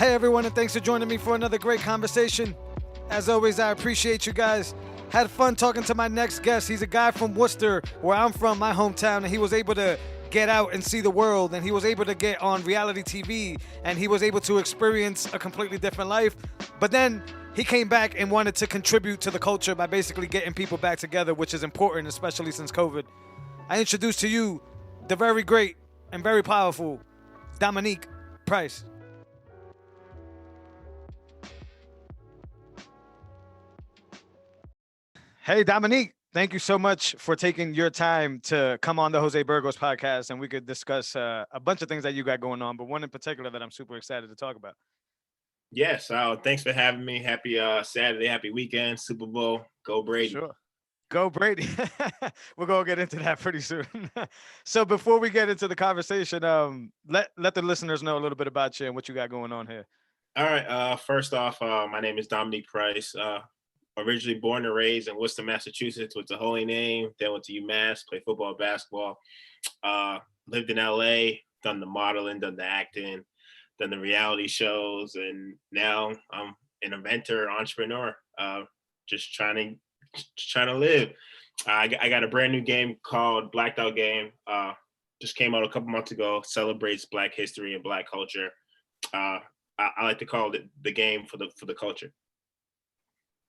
Hey everyone, and thanks for joining me for another great conversation. As always, I appreciate you guys. Had fun talking to my next guest. He's a guy from Worcester, where I'm from, my hometown, and he was able to get out and see the world, and he was able to get on reality TV, and he was able to experience a completely different life. But then he came back and wanted to contribute to the culture by basically getting people back together, which is important, especially since COVID. I introduce to you the very great and very powerful Dominique Price. Hey, Dominique, thank you so much for taking your time to come on the Jose Burgos podcast, and we could discuss a bunch of things that you got going on, but one in particular that I'm super excited to talk about. Yes, thanks for having me. Happy Saturday, happy weekend, Super Bowl. Go Brady. Sure. Go Brady. We're gonna get into that pretty soon. So before we get into the conversation, let the listeners know a little bit about you and what you got going on here. All right. First off, my name is Dominique Price. Originally born and raised in Worcester, Massachusetts, with the holy name. Then went to UMass, played football, basketball. Lived in LA, done the modeling, done the acting, done the reality shows, and now I'm an inventor, entrepreneur. Just trying to live. I got a brand new game called Blackout game. Just came out a couple months ago. Celebrates Black history and Black culture. I like to call it the game for the culture.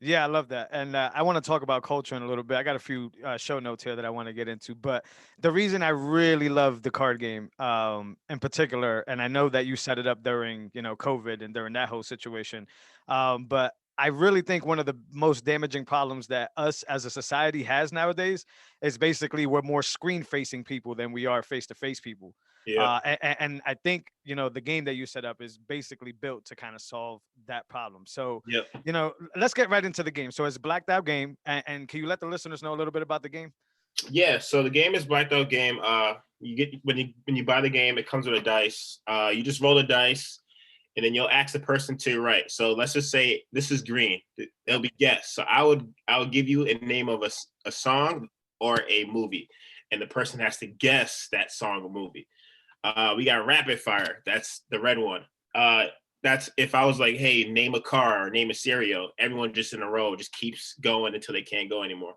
Yeah, I love that. And I want to talk about culture in a little bit. I got a few show notes here that I want to get into. But the reason I really love the card game in particular, and I know that you set it up during, COVID and during that whole situation. But I really think one of the most damaging problems that us as a society has nowadays is basically we're more screen facing people than we are face to face people. Yeah. And I think, the game that you set up is basically built to kind of solve that problem. So, Yep. let's get right into the game. So it's a blacked out game, and can you let the listeners know a little bit about the game? Yeah, so the game is Blacked Out game. You get when you buy the game, it comes with a dice. You just roll the dice, and then you'll ask the person to your right. So let's just say this is green. It'll be guess. So I would give you a name of a song or a movie, and the person has to guess that song or movie. We got rapid fire. That's the red one. That's if I was like, hey, name a car or name a cereal. Everyone just in a row just keeps going until they can't go anymore.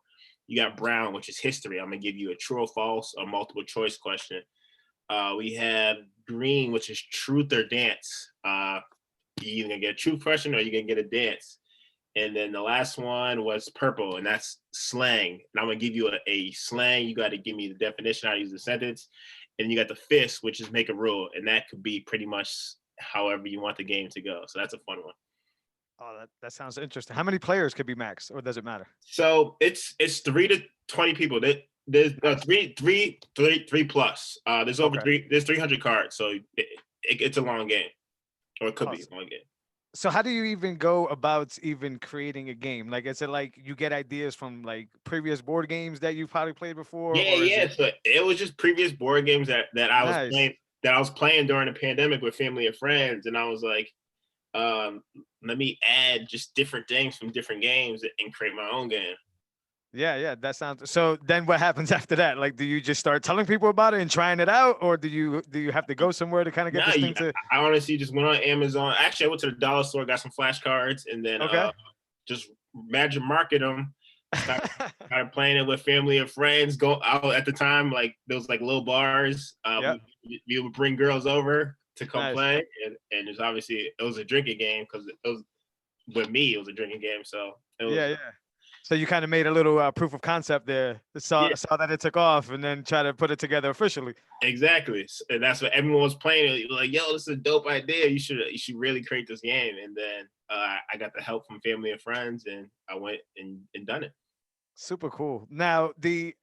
You got brown, which is history. I'm gonna give you a true or false or multiple choice question. We have green, which is truth or dance. You either gonna get a true question or you gonna get a dance. And then the last one was purple, and that's slang. And I'm gonna give you a slang. You got to give me the definition. How to use the sentence. And you got the fist, which is make a rule, and that could be pretty much however you want the game to go. So that's a fun one. Oh, that sounds interesting. How many players could be max, or does it matter? So it's 3 to 20 people. There's Nice. three plus. There's over Okay. there's 300 cards, so it's a long game, or it could be Awesome. a long game. So how do you even go about even creating a game? Like, is it like you get ideas from like previous board games that you've probably played before, Yeah, or is yeah. it So it was just previous board games that I was nice? playing during the pandemic with family and friends, and I was like, um, let me add just different things from different games and create my own game. Yeah, yeah, that sounds. So then, what happens after that? Like, do you just start telling people about it and trying it out, or do you have to go somewhere to kind of get Nah, this thing to? I honestly just went on Amazon. Actually, I went to the dollar store, got some flashcards, and then Okay. just magic market them. Started playing it with family and friends. Go out at the time, like there was like little bars. Yep. We would bring girls over to come Nice. play, and it's obviously it was a drinking game because it was with me. It was a drinking game, so it Yeah, was yeah. So you kind of made a little proof of concept there. yeah, Saw that it took off, and then try to put it together officially. exactly. And that's what everyone was playing. Like, yo, this is a dope idea. You should really create this game. And then I got the help from family and friends, and I went and done it. Super cool. Now we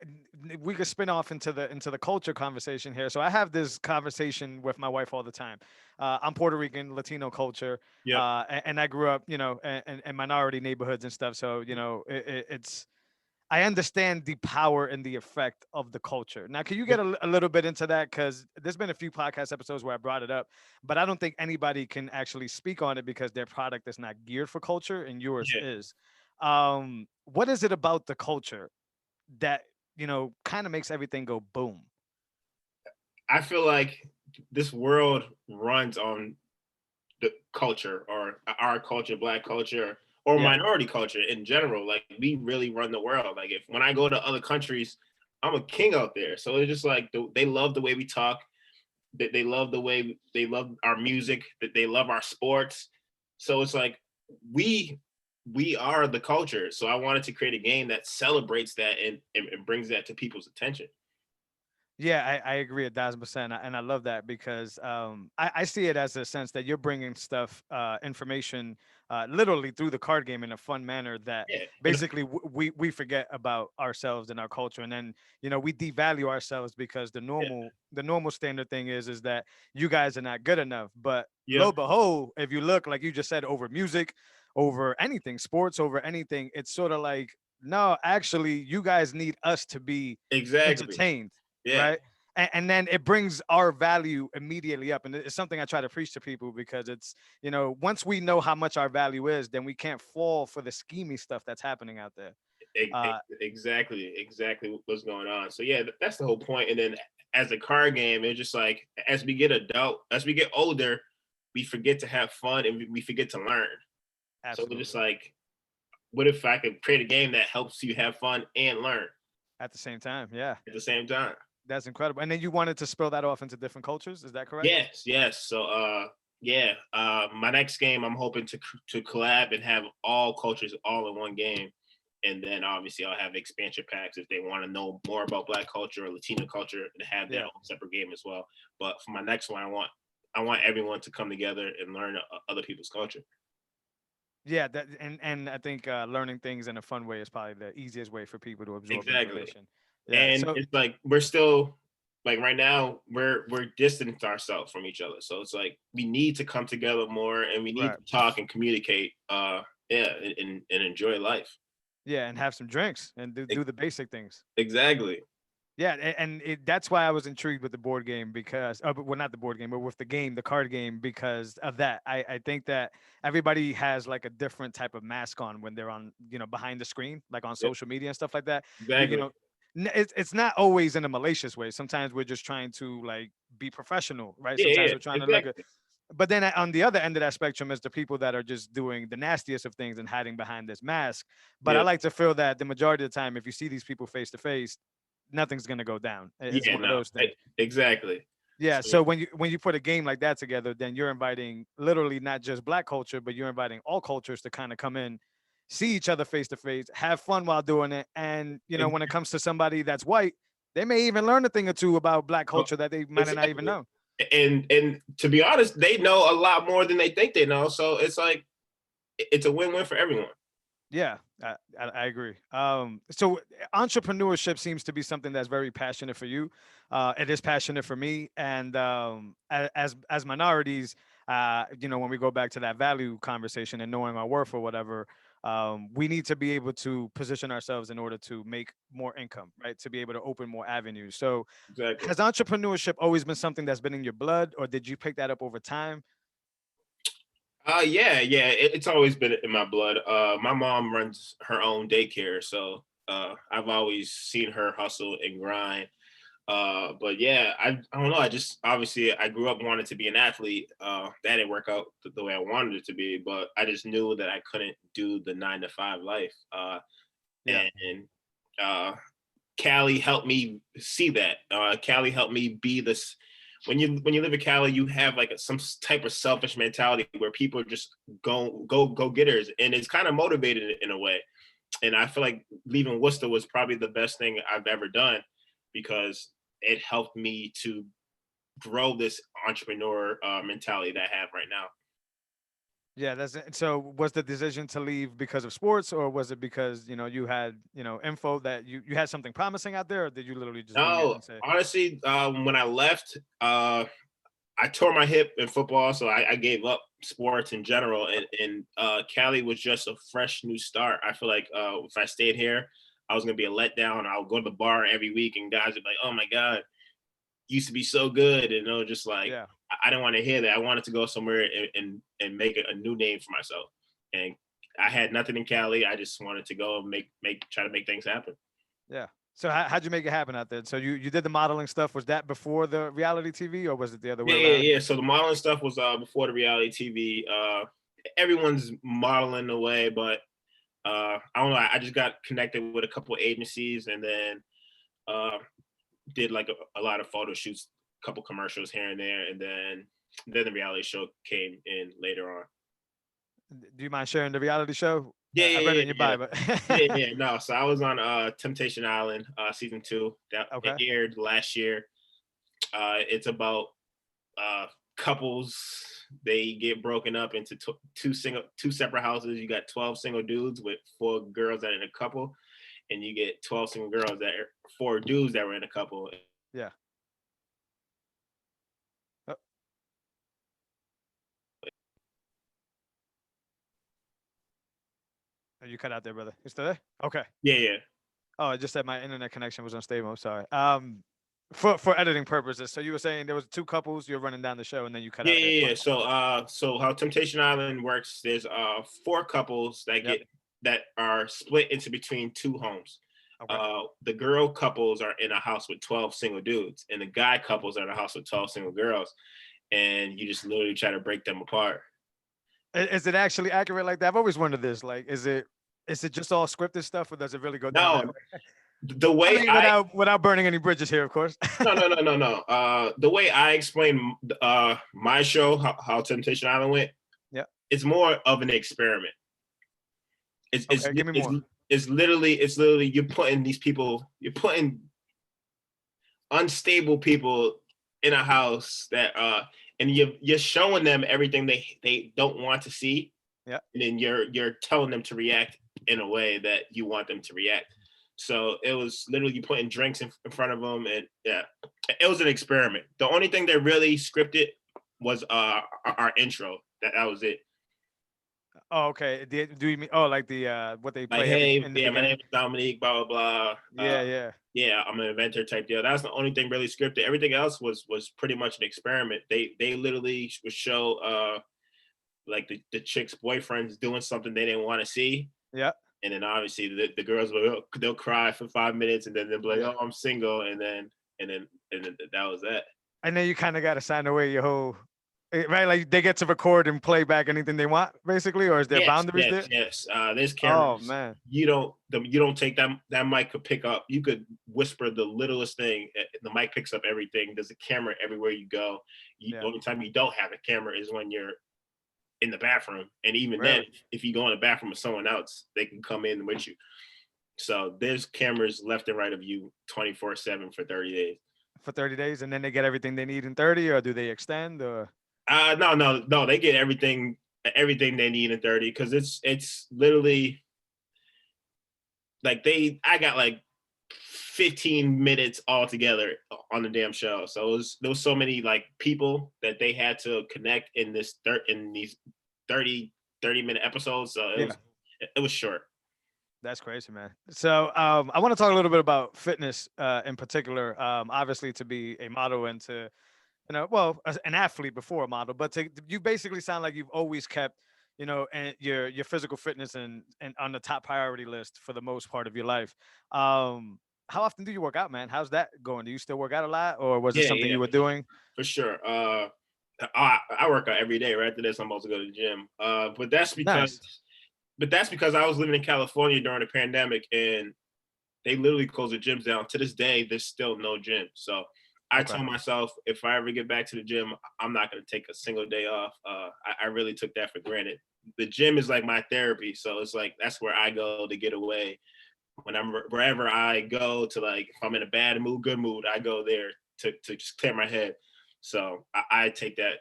could spin off into the culture conversation here. So I have this conversation with my wife all the time. I'm Puerto Rican, Latino culture, Yep. and I grew up, in minority neighborhoods and stuff. So it's I understand the power and the effect of the culture. Now, can you get a little bit into that? Because there's been a few podcast episodes where I brought it up, but I don't think anybody can actually speak on it because their product is not geared for culture, and yours Yeah. is. What is it about the culture that kind of makes everything go boom? I feel like this world runs on the culture or our culture, Black culture, or Yeah. minority culture in general. Like we really run the world. Like if when I go to other countries, I'm a king out there. So it's just like they love the way we talk. That they love the way they love our music. That they love our sports. So it's like we we are the culture. So I wanted to create a game that celebrates that and brings that to people's attention. Yeah, I agree 1,000%, and I love that because I see it as a sense that you're bringing stuff, information, literally through the card game in a fun manner that Yeah, and basically we forget about ourselves and our culture, and then we devalue ourselves because yeah, the normal standard thing is that you guys are not good enough. But lo yep, and behold, if you look like you just said over music, over anything, sports, over anything, it's sort of like no, actually, you guys need us to be exactly. entertained, Yeah, right? And then it brings our value immediately up, and it's something I try to preach to people because it's once we know how much our value is, then we can't fall for the schemy stuff that's happening out there. exactly what's going on. So yeah, that's the whole point. And then as a card game, it's just like as we get older, we forget to have fun and we forget to learn. So we're just Absolutely. like, what if I could create a game that helps you have fun and learn At the same time, yeah, at the same time? that's incredible. And then you wanted to spill that off into different cultures, is that correct? Yes, yes. So yeah, my next game I'm hoping to collab and have all cultures all in one game. And then obviously I'll have expansion packs if they want to know more about Black culture or Latino culture and have their Yeah. own separate game as well. But for my next one, I want everyone to come together and learn other people's culture. Yeah, that and I think learning things in a fun way is probably the easiest way for people to absorb Exactly. information. Yeah. And So it's like we're still like right now we're distanced ourselves from each other. So it's like we need to come together more and we need right. to talk and communicate yeah and enjoy life. Yeah, and have some drinks and Ex- do the basic things. Exactly. Yeah, that's why I was intrigued with the board game because, well, not the board game, but with the game, the card game, because of that. I think that everybody has like a different type of mask on when they're on, behind the screen, like on Yep. social media and stuff like that. You Exactly. know, it's not always in a malicious way. Sometimes we're just trying to like be professional, right? Yeah, Sometimes yeah, we're trying to look at, exactly. but then on the other end of that spectrum is the people that are just doing the nastiest of things and hiding behind this mask. But I Yep. like to feel that the majority of the time, if you see these people face to face, nothing's gonna go down. It's Yeah, one of no. those things. Exactly. Yeah. So So when you put a game like that together, then you're inviting literally not just Black culture, but you're inviting all cultures to kind of come in, see each other face to face, have fun while doing it. And when it comes to somebody that's white, they may even learn a thing or two about Black oh, culture that they might have not even exactly. known. And to be honest, they know a lot more than they think they know. So it's like it's a win-win for everyone. Yeah, I agree. So entrepreneurship seems to be something that's very passionate for you. It is passionate for me, and as minorities, when we go back to that value conversation and knowing our worth or whatever, we need to be able to position ourselves in order to make more income, right? To be able to open more avenues. So, Exactly. has entrepreneurship always been something that's been in your blood, or did you pick that up over time? Yeah, yeah. It's always been in my blood. My mom runs her own daycare, so I've always seen her hustle and grind. But yeah, I don't know. I just obviously I grew up wanting to be an athlete. That didn't work out the way I wanted it to be, but I just knew that I couldn't do the 9 to 5 life. Yeah. And uh, Cali helped me see that. Cali helped me be this. When you live in Cali, you have like some type of selfish mentality where people are just go getters, and it's kind of motivated in a way. And I feel like leaving Worcester was probably the best thing I've ever done because it helped me to grow this entrepreneur mentality that I have right now. Yeah, that's it. So was the decision to leave because of sports, or was it because you had info that you had something promising out there, or did you literally just leave it No, and say, honestly, when I left, I tore my hip in football, so I gave up sports in general. And Cali was just a fresh new start. I feel like if I stayed here, I was gonna be a letdown. I would go to the bar every week, and guys would be like, "Oh my god, used to be so good," and it was just like yeah, I didn't want to hear that. I wanted to go somewhere and make a new name for myself. And I had nothing in Cali. I just wanted to go and make try to make things happen. yeah. So how'd you make it happen out there? So you did the modeling stuff. Was that before the reality TV, or was it the other way around? Yeah. So the modeling stuff was before the reality TV. Everyone's modeling away, but I don't know. I just got connected with a couple of agencies, and then uh, did like a lot of photo shoots, a couple commercials here and there, and then the reality show came in later on. Do you mind sharing the reality show? Yeah, I read it yeah, in your yeah, bio, but yeah. No, so I was on Temptation Island season 2 that it okay. aired last year. It's about couples. They get broken up into two separate houses. You got 12 single dudes with 4 girls that are in a couple, and you get 12 single girls that are 4 dudes that were in a couple. Yeah. Oh, you cut out there, brother. You still there? Okay. Yeah, yeah. Oh, I just said my internet connection was unstable. I'm sorry. For editing purposes. So you were saying there was two couples. You're running down the show, and then you cut Yeah, out there. yeah, yeah. So how Temptation Island works, there's 4 couples Yep. that are split into between 2 homes. Okay. The girl couples are in a house with 12 single dudes, and the guy couples are in a house with 12 single girls, and you just literally try to break them apart. Is it actually accurate like that? I've always wondered this. Like, is it just all scripted stuff, or does it really go down that No, way? the I way mean, I without burning any bridges here, of course. no. The way I explain my show, how Temptation Island went, Yeah. it's more of an experiment. It's it's Okay. Give me it's more. it's literally you're putting unstable people in a house that and you're showing them everything they don't want to see, Yeah. and then you're telling them to react in a way that you want them to react. So it was literally you putting drinks in front of them, and yeah, it was an experiment. The only thing that really scripted was our intro. That was it. Oh, okay. Do you mean like the what they Like, play every hey, in the yeah, my name beginning? is Dominique, blah blah blah. Yeah. Yeah. Yeah, I'm an inventor type deal. That's the only thing really scripted. Everything else was pretty much an experiment. They literally would show like the chick's boyfriends doing something they didn't want to see, Yeah. and then obviously the girls will they'll cry for 5 minutes, and then they'll be like, Yeah. oh, I'm single, and then that was that. And then you kind of got to sign away your whole right. Like they get to record and play back anything they want, basically, or is there Yes, boundaries yes, there? yes. There's Oh cameras. man. You don't take that mic could pick up. You could whisper the littlest thing. The mic picks up everything. There's a camera everywhere you go. The Yeah. only time you don't have a camera is when you're in the bathroom, and even then, Really? if you go in the bathroom with someone else, they can come in with you. So there's cameras left and right of you 24/7 for 30 days. For 30 days, and then they get everything they need in 30, or do they extend? Or No. They get everything they need in 30 because it's literally like I got like 15 minutes altogether on the damn show. So there was so many like people that they had to connect in these 30 minute episodes. So yeah, it was short. that's crazy, man. So I want to talk a little bit about fitness in particular. Obviously, to be a model and to well, as an athlete before a model, but you basically sound like you've always kept, and your physical fitness and on the top priority list for the most part of your life. How often do you work out, man? How's that going? Do you still work out a lot, or was it Yeah, something yeah, you were doing? for sure. I work out every day. Right after this, I'm about to go to the gym. Nice. But that's because I was living in California during the pandemic, and they literally closed the gyms down. To this day, there's still no gym. So I Okay. told myself, if I ever get back to the gym, I'm not going to take a single day off. I really took that for granted. The gym is like my therapy. So it's like, that's where I go to get away. Wherever I go to, like, if I'm in a bad mood, good mood, I go there to just clear my head. So I take that.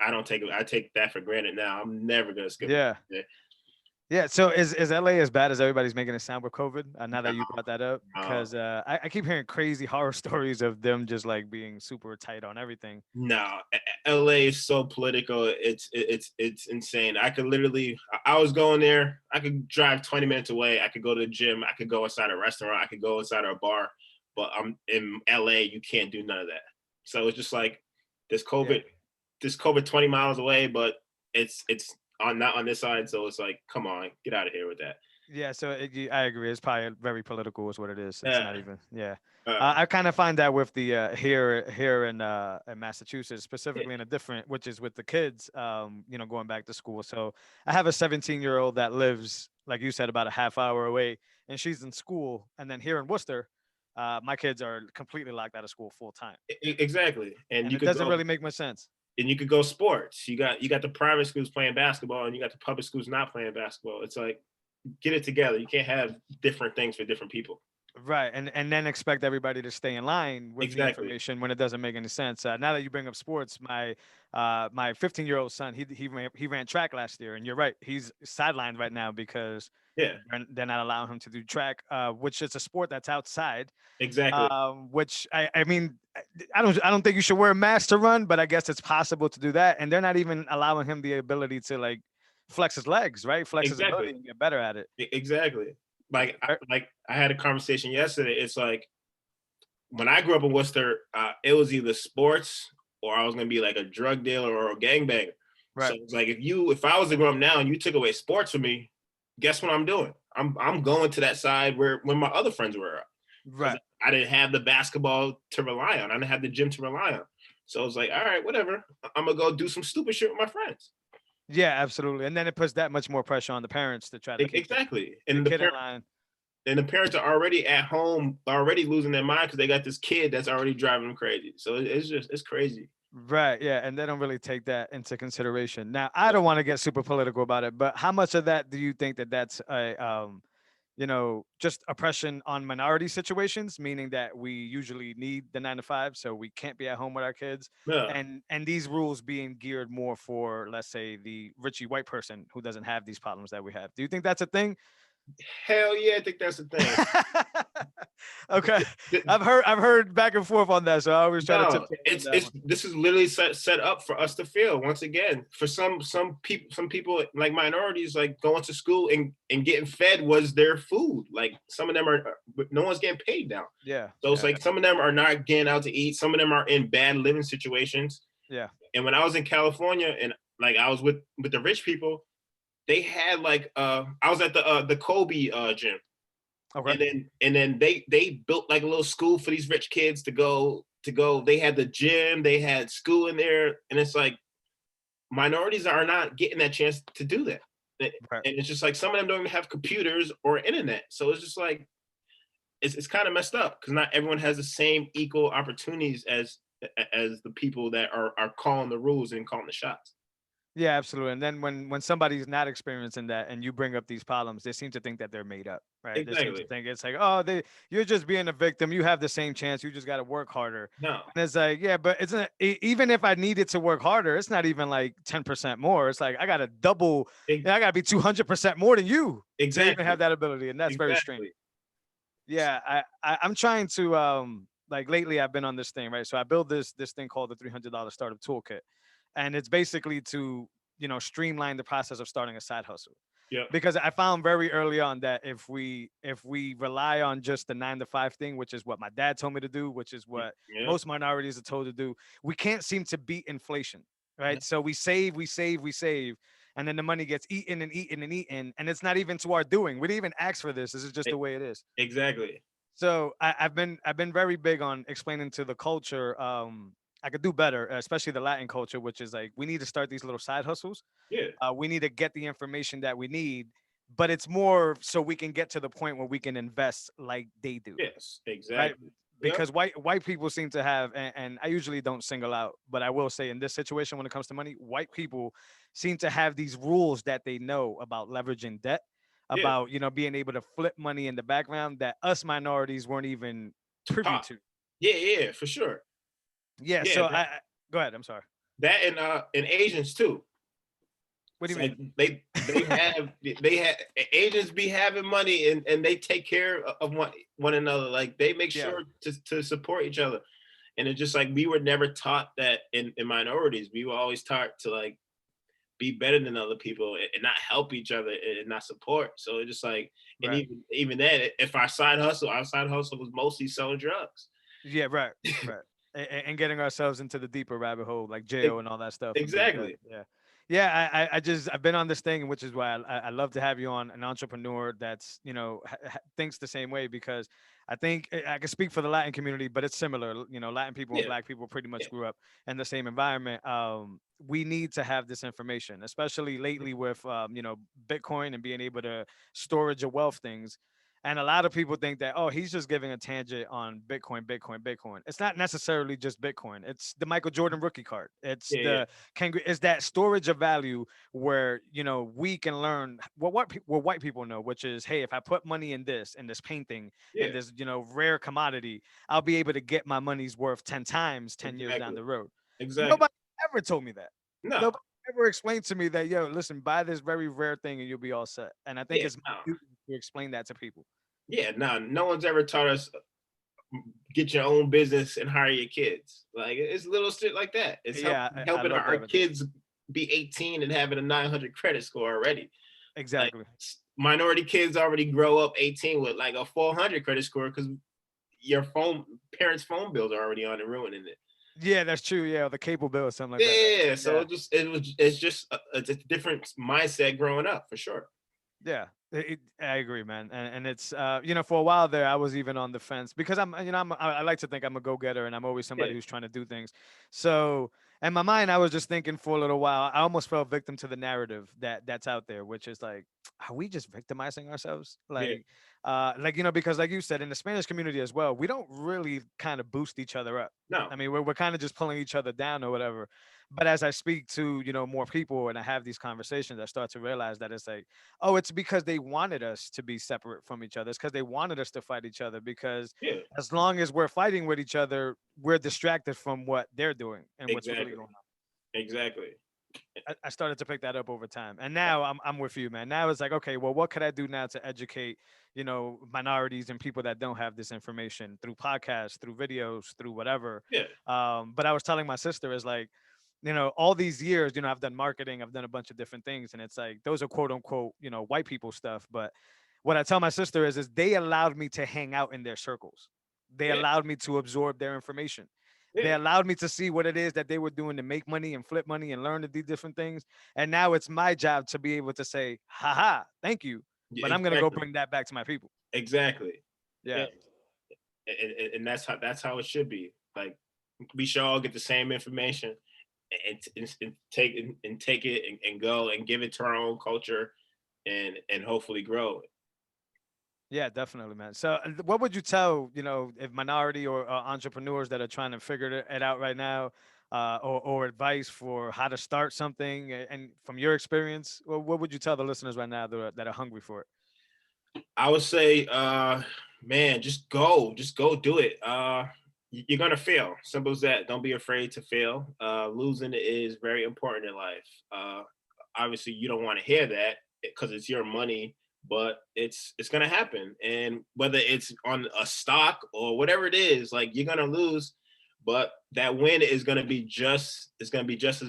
I don't take it. I take that for granted now. I'm never going to skip Yeah. a day. Yeah. So is LA as bad as everybody's making it sound with COVID? Now that you brought that up, No, because I keep hearing crazy horror stories of them just like being super tight on everything. no, LA is so political. It's insane. I could literally, I was going there. I could drive 20 minutes away. I could go to the gym. I could go inside a restaurant. I could go inside a bar. But I'm in LA. You can't do none of that. So it's just like this Yeah. COVID, this COVID 20 miles away, but it's on not on this side. So it's like, come on, get out of here with that. Yeah, so I agree. It's probably very political, is what it is. It's not Yeah. even. Yeah, Uh, I kind of find that with the here in Massachusetts, yeah. specifically in a different, which is with the kids, going back to school. So I have a 17-year-old that lives, like you said, about a half hour away, and she's in school. And then here in Worcester, my kids are completely locked out of school full time, Exactly. And and you it could doesn't go really make much sense. and you could go sports. You got the private schools playing basketball, and you got the public schools not playing basketball. It's like get it together. You can't have different things for different people. Right, and then expect everybody to stay in line with the Exactly. information when it doesn't make any sense. Now that you bring up sports, my 15-year-old son, he ran track last year, and you're right, he's sidelined right now because Yeah. they're not allowing him to do track, which is a sport that's outside. Exactly. Which I mean, I don't think you should wear a mask to run, but I guess it's possible to do that, and they're not even allowing him the ability to like flex his legs, right? Flex his ability Exactly. and get better at it. Exactly. Yeah, Like I had a conversation yesterday. It's like when I grew up in Worcester, it was either sports or I was gonna be like a drug dealer or a gangbanger. So right, it's like if I was to grow up now and you took away sports from me, guess what I'm doing? I'm going to that side where when my other friends were because right. I didn't have the basketball to rely on. I didn't have the gym to rely on. So I was like, all right, whatever. I'm gonna go do some stupid shit with my friends. Yeah, absolutely. And then it puts that much more pressure on the parents to try to keep Exactly. the kid in line. And the parents are already at home, already losing their mind because they got this kid that's already driving them crazy. So it's crazy. Right. Yeah. And they don't really take that into consideration. Now, I don't want to get super political about it, but how much of that do you think that that's just oppression on minority situations, meaning that we usually need the 9 to 5, so we can't be at home with our kids, Yeah. and these rules being geared more for, let's say, the richie white person who doesn't have these problems that we have. Do you think that's a thing? Hell yeah, I think that's the thing. Okay, I've heard back and forth on that, so I always try to No, tiptoe on that it's one. this is literally set up for us to feel once again. For some people like minorities like going to school and getting fed was their food. Like some of them are but no one's getting paid now. Yeah, So it's yeah, like some of them are not getting out to eat. Some of them are in bad living situations. yeah. And when I was in California and like I was with the rich people, they had like I was at the Kobe gym. Okay. And then they built like a little school for these rich kids to go. They had the gym, they had school in there, and it's like minorities are not getting that chance to do that. And Right. it's just like some of them don't even have computers or internet. So it's just like it's kind of messed up because not everyone has the same equal opportunities as the people that are calling the rules and calling the shots. Yeah, absolutely. And then when somebody's not experiencing that and you bring up these problems, they seem to think that they're made up, right? They seem to Exactly. think it's like, oh, you're just being a victim. You have the same chance. You just got to work harder. No. And it's like, yeah, but it's not, even if I needed to work harder, it's not even like 10% more. It's like I got to double. E- I got to be 200% more than you to even have exactly. that ability, and that's very strange. Exactly. Yeah, I'm trying to like lately I've been on this thing, right? So I build this thing called the $300 startup toolkit, and it's basically to streamline the process of starting a side hustle. Yep. Because I found very early on that if we rely on just the 9 to 5 thing, which is what my dad told me to do, which is what Yep. most minorities are told to do, we can't seem to beat inflation, right? So we save, we save, we save, and then the money gets eaten and eaten and eaten, and it's not even to our doing. We didn't even ask for this. This is just E- the way it is. Exactly. So I've been very big on explaining to the culture. I could do better, especially the Latin culture, which is like we need to start these little side hustles. Yeah. We need to get the information that we need, but it's more so we can get to the point where we can invest like they do, Yes. right? Exactly. Yep. Because white people seem to have, and I usually don't single out, but I will say in this situation when it comes to money, white people seem to have these rules that they know about leveraging debt, Yeah. about being able to flip money in the background that us minorities weren't even privy Top. to. Yeah. Yeah. For sure. Yeah. Yeah. So go ahead. I'm sorry. That and Asians too. What do It's you like mean? they have Asians be having money and they take care of one another. Like they make Yeah. sure to support each other. And it's just like we were never taught that in minorities. We were always taught to like be better than other people and not help each other and not support. So it's just like and Right. even then, if our side hustle was mostly selling drugs. Yeah. Right. Right. And getting ourselves into the deeper rabbit hole, like E- jail and all that stuff, and being dead. Exactly. Yeah. Yeah, I've been on this thing, which is why I love to have you on, an entrepreneur that's thinks the same way, because I think I can speak for the Latin community, but it's similar. Latin people and Yeah, Black people pretty yeah, much grew up in the same environment. We need to have this information, especially lately with Bitcoin and being able to storage of wealth things. And a lot of people think that, oh, he's just giving a tangent on Bitcoin, Bitcoin, Bitcoin. It's not necessarily just Bitcoin. It's the Michael Jordan rookie card. It's yeah, yeah, the is that storage of value where we can learn what white people know, which is, hey, if I put money in this painting, yeah. in this rare commodity, I'll be able to get my money's worth 10 times 10 years down Exactly, the road. exactly. Nobody ever told me that. No, Nobody ever explained to me that, yo, listen, buy this very rare thing and you'll be all set. And I think yeah, it's no, my duty to explain that to people. yeah, no. No one's ever taught us get your own business and hire your kids. Like it's little shit like that. It's Yeah, I helping love our that with this. kids be 18 and having a 900 credit score already. Like Exactly. minority kids already grow up 18 with like a 400 credit score because your phone parents' phone bills are already on and ruining it. Yeah, that's true. Yeah, the cable bill or something like that. Yeah, so Yeah. it's just it's a different mindset growing up for sure. Yeah, I agree, man, and it's for a while there, I was even on the fence because I like to think I'm a go getter and I'm always Yeah, somebody who's trying to do things. So in my mind, I was just thinking for a little while. I almost fell victim to the narrative that's out there, which is like, are we just victimizing ourselves? yeah, Because like you said, in the Spanish community as well, we don't really kind of boost each other up. no, I mean, we're kind of just pulling each other down or whatever. But as I speak to more people and I have these conversations, I start to realize that it's like, oh, it's because they wanted us to be separate from each other. It's because they wanted us to fight each other. Because yeah, as long as we're fighting with each other, we're distracted from what they're doing and what's really exactly, going on. exactly. I started to pick that up over time, and now I'm with you, man. Now it's like, okay, well, what could I do now to educate, minorities and people that don't have this information through podcasts, through videos, through whatever. Yeah, But I was telling my sister is like, all these years, I've done marketing, I've done a bunch of different things, and it's like those are quote unquote, white people stuff. But what I tell my sister is they allowed me to hang out in their circles. They yeah, allowed me to absorb their information. They yeah, allowed me to see what it is that they were doing to make money and flip money and learn to do different things. And now it's my job to be able to say, haha, thank you. yeah, But I'm gonna go exactly, bring that back to my people. exactly. Yeah, Yeah. and that's how it should be. Like we should all get the same information and take it and go and give it to our own culture and hopefully grow. Yeah, definitely, man. So, what would you tell, if minority or entrepreneurs that are trying to figure it out right now, or advice for how to start something? And from your experience, what would you tell the listeners right now that are hungry for it? I would say, man, just go do it. You're gonna fail. Simple as that. Don't be afraid to fail. Losing is very important in life. Obviously, you don't want to hear that because it's your money, but it's gonna happen. And whether it's on a stock or whatever it is, like you're gonna lose, but that win is gonna be just as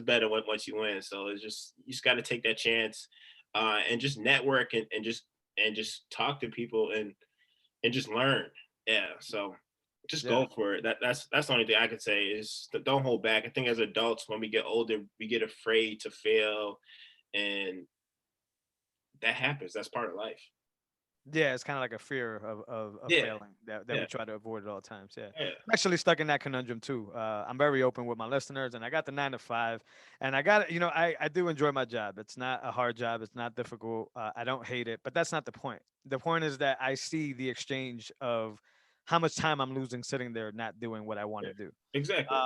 better once you win. So you just got to take that chance, and just network and just talk to people and just learn. Yeah. So just Yeah. go for it. That's the only thing I could say is don't hold back. I think as adults, when we get older, we get afraid to fail, and that happens. That's part of life. Yeah, it's kind of like a fear of Yeah. failing that we Yeah. try to avoid at all times. Yeah. Yeah. I'm actually stuck in that conundrum too. I'm very open with my listeners, and I got the 9 to 5, and I got, I do enjoy my job. It's not a hard job. It's not difficult. I don't hate it, but that's not the point. The point is that I see the exchange of how much time I'm losing sitting there not doing what I want Yeah. to do. Exactly.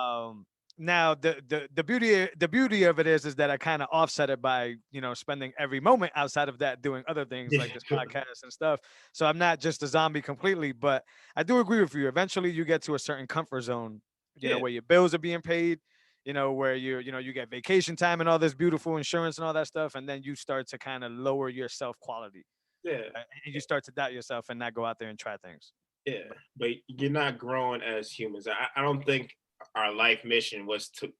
Now the beauty of it is that I kind of offset it by spending every moment outside of that doing other things Yeah. like this podcast and stuff. So I'm not just a zombie completely, but I do agree with you. Eventually, you get to a certain comfort zone, Yeah. where your bills are being paid, where you get vacation time and all this beautiful insurance and all that stuff, and then you start to kind of lower your self quality, Yeah. and you start to doubt yourself and not go out there and try things. Yeah. But But you're not growing as humans. I don't think our life mission was to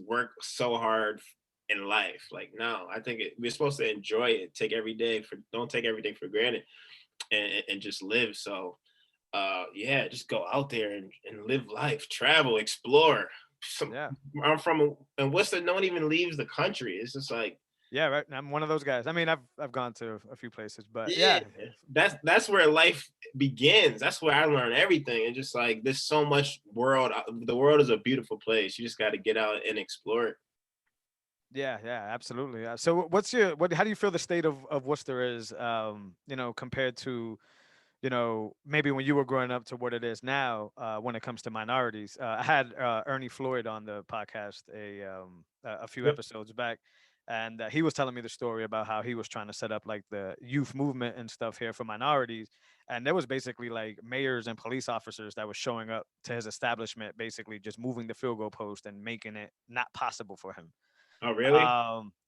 work so hard in life. Like no, I think we're supposed to enjoy it. Take every day for don't take everything for granted and just live. So yeah, just go out there and live life, travel, explore. Yeah. I'm from, and Worcester, no one even leaves the country. It's just like, Yeah, right. I'm one of those guys. I mean, I've gone to a few places, but yeah, yeah. that's where life begins. That's where I learned everything. And just like there's so much world. The world is a beautiful place. You just got to get out and explore it. Yeah, yeah, absolutely. So what's your how do you feel the state of Worcester is compared to maybe when you were growing up to what it is now when it comes to minorities. I had Ernie Floyd on the podcast a few Yep. episodes back, and he was telling me the story about how he was trying to set up like the youth movement and stuff here for minorities. And there was basically like mayors and police officers that were showing up to his establishment, basically just moving the field goal post and making it not possible for him. Oh, really?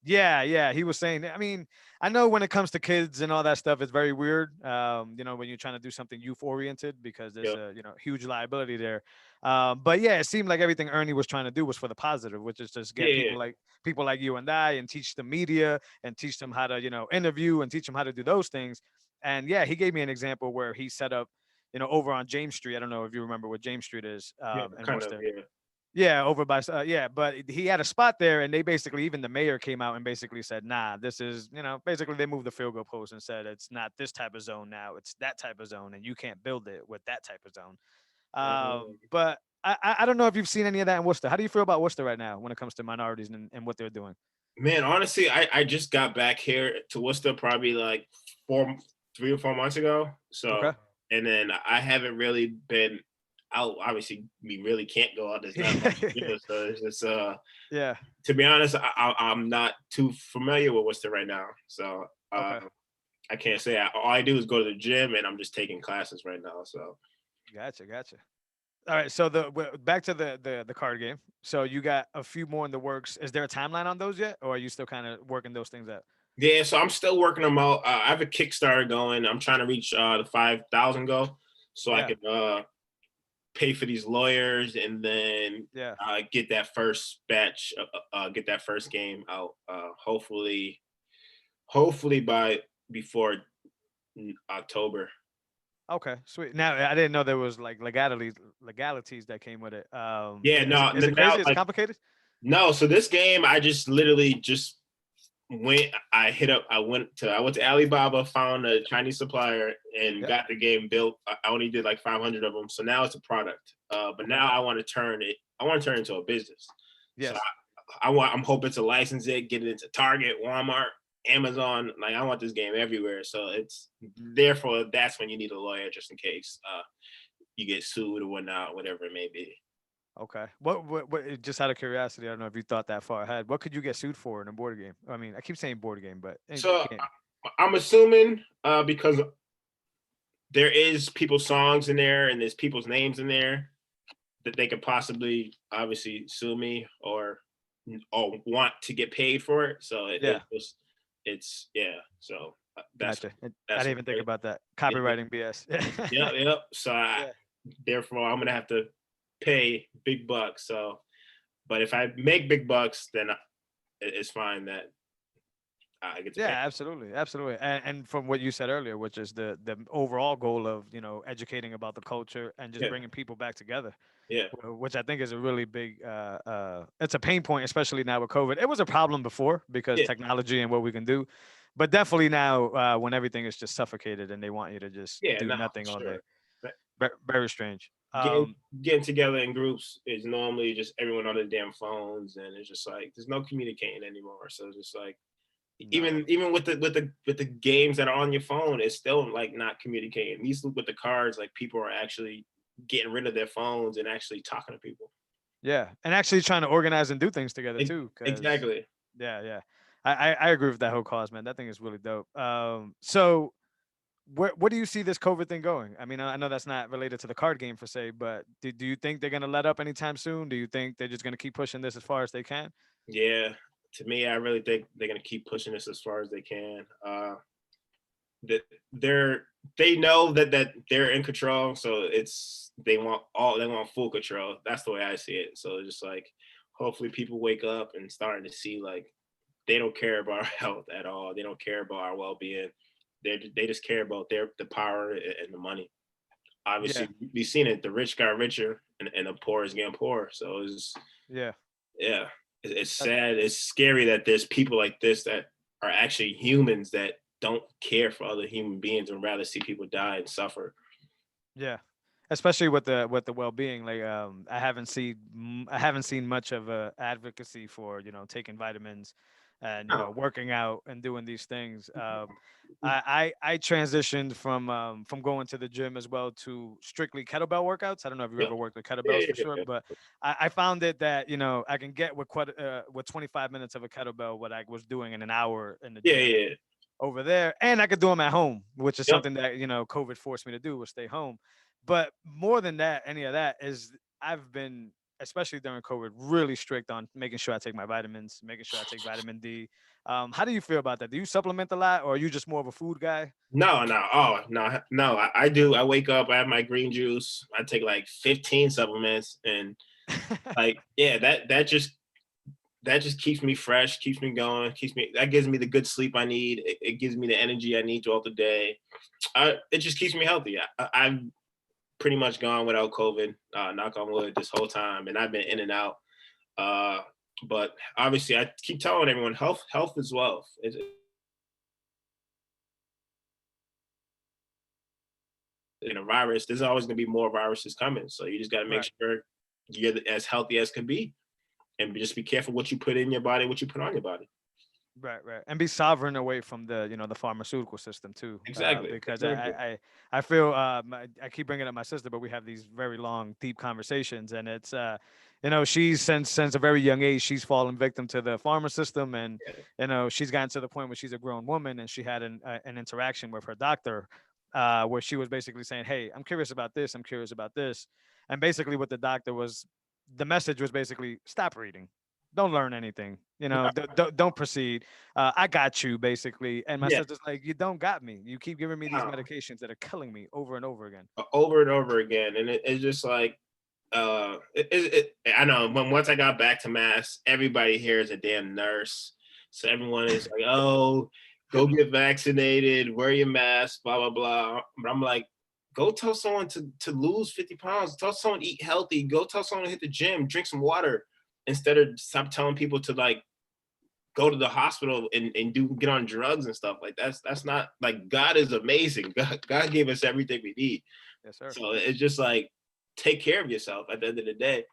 Yeah, yeah. He was saying, I mean, I know when it comes to kids and all that stuff, it's very weird. When you're trying to do something youth oriented because there's Yep. a huge liability there. But yeah, it seemed like everything Ernie was trying to do was for the positive, which is just Yeah. get Yeah. people like you and I and teach the media and teach them how to interview and teach them how to do those things. And yeah, he gave me an example where he set up over on James Street. I don't know if you remember what James Street is Yeah. in Kind of. Worcester. Yeah. Yeah, over by yeah, but he had a spot there, and they basically even the mayor came out and basically said, "Nah, this is basically they moved the field goal post and said it's not this type of zone now, it's that type of zone, and you can't build it with that type of zone." Um, But I don't know if you've seen any of that in Worcester. How do you feel about Worcester right now when it comes to minorities and what they're doing? Man, honestly, I just got back here to Worcester probably like 3 or 4 months ago. So, Okay. and then I haven't really been out. Obviously, we really can't go out. There's not much to do. So it's just, Yeah. to be honest, I'm not too familiar with Worcester right now. So, Okay. I can't say. All I do is go to the gym, and I'm just taking classes right now. So, Gotcha. Gotcha. All right. So back to the card game. So you got a few more in the works. Is there a timeline on those yet, or are you still kind of working those things out? yeah. So I'm still working them out. I have a Kickstarter going. I'm trying to reach the 5,000 goal, so I Yeah. can pay for these lawyers and then Yeah. get that first batch, get that first game out. Hopefully by before October. Okay, sweet. Now I didn't know there was like legalities that came with it. Yeah, no, Is it now crazy? Is it like complicated? no. So this game, I just literally just went. I went to Alibaba, found a Chinese supplier, and Yep. got the game built. I only did like 500 of them, so now it's a product. But Okay. now I want to turn it. I want to turn it into a business. So Yes. I'm hoping to license it, get it into Target, Walmart, Amazon. Like I want this game everywhere. So it's therefore that's when you need a lawyer just in case you get sued or whatnot, whatever it may be. Okay. What? Just out of curiosity, I don't know if you thought that far ahead. What could you get sued for in a board game? I mean, I keep saying board game, but in So game. I'm assuming because there is people's songs in there and there's people's names in there that they could possibly obviously sue me or want to get paid for it. So Yeah. it's yeah. So that's Gotcha. I that's didn't what even think it, about that. yeah, Copywriting BS. yeah. So Yeah. therefore I'm gonna have to pay big bucks. So, but if I make big bucks, then it's fine that I get to Yeah, pay. absolutely, absolutely. And from what you said earlier, which is the overall goal of educating about the culture and just Yeah, bringing people back together. yeah, Which I think is a really big it's a pain point, especially now with COVID. It was a problem before because yeah, technology and what we can do, but definitely now when everything is just suffocated and they want you to just yeah. do No, for nothing all day. sure. But Very strange. getting getting together in groups is normally just everyone on their damn phones, and it's just like there's no communicating anymore. So it's just like No. even with the games that are on your phone, it's still like not communicating. At least with the cards, like people are actually getting rid of their phones and actually talking to people. Yeah, and actually trying to organize and do things together E- too, because Exactly. yeah, yeah. I agree with that whole cause, man. That thing is really dope. So where do you see this COVID thing going? I mean, I know that's not related to the card game per se, but do you think they're gonna let up anytime soon? Do you think they're just gonna keep pushing this as far as they can? Yeah. To me, I really think they're gonna keep pushing this as far as they can. That they know that they're in control, so they want full control. That's the way I see it. So just like hopefully people wake up and starting to see like they don't care about our health at all. They don't care about our well being. They just care about the power and the money. Yeah, Obviously, we've seen it. The rich got richer, and the poor is getting poorer. So it's Yeah. Yeah, it's Uh, sad. It's scary that there's people like this that are actually humans that don't care for other human beings and rather see people die and suffer. Yeah, especially with the well being. Like, I haven't seen much of a advocacy for taking vitamins, and No. working out and doing these things. I transitioned from going to the gym as well to strictly kettlebell workouts. I don't know if you Yep. ever worked with Yeah, kettlebells for yeah, sure, yeah, but I found it that I can get with 25 minutes of a kettlebell what I was doing in an hour in the yeah, gym yeah. over there, and I could do them at home, which is Yep. something that COVID forced me to do, was stay home. But more than that, any of that is I've been, especially during COVID, really strict on making sure I take my vitamins, making sure I take vitamin D. How do you feel about that? Do you supplement a lot, or are you just more of a food guy? No, no, oh no, no. I do. I wake up, I have my green juice. I take like 15 supplements, and like, yeah, that just keeps me fresh, keeps me going, keeps me. That gives me the good sleep I need. It gives me the energy I need throughout the day. It just keeps me healthy. I've pretty much gone without COVID, knock on wood, this whole time, and I've been in and out. Uh, but obviously, I keep telling everyone, health is wealth. In a virus, there's always going to be more viruses coming. So you just got to make Right. sure you're as healthy as can be, and just be careful what you put in your body, what you put on your body. Right, right, and be sovereign away from the pharmaceutical system too, Exactly. because Very important. I feel I keep bringing up my sister, but we have these very long, deep conversations, and it's she's since a very young age she's fallen victim to the pharma system, and Yeah. she's gotten to the point where she's a grown woman, and she had an interaction with her doctor, where she was basically saying, "Hey, I'm curious about this, I'm curious about this," and basically what the message was basically, stop reading, don't learn anything, No, don't proceed, I got you, basically. And my yeah. sister's like, you don't got me. You keep giving me these No. medications that are killing me over and over again. Over and over again, and it's just like, I know when once I got back to mass, everybody here is a damn nurse. So everyone is like, oh, go get vaccinated, wear your mask, blah, blah, blah. But I'm like, go tell someone to lose 50 pounds, tell someone to eat healthy, go tell someone to hit the gym, drink some water, instead of stop telling people to like go to the hospital and do get on drugs and stuff. Like that's not like, God is amazing. God gave us everything we need. Yes, sir. So it's just like, take care of yourself at the end of the day.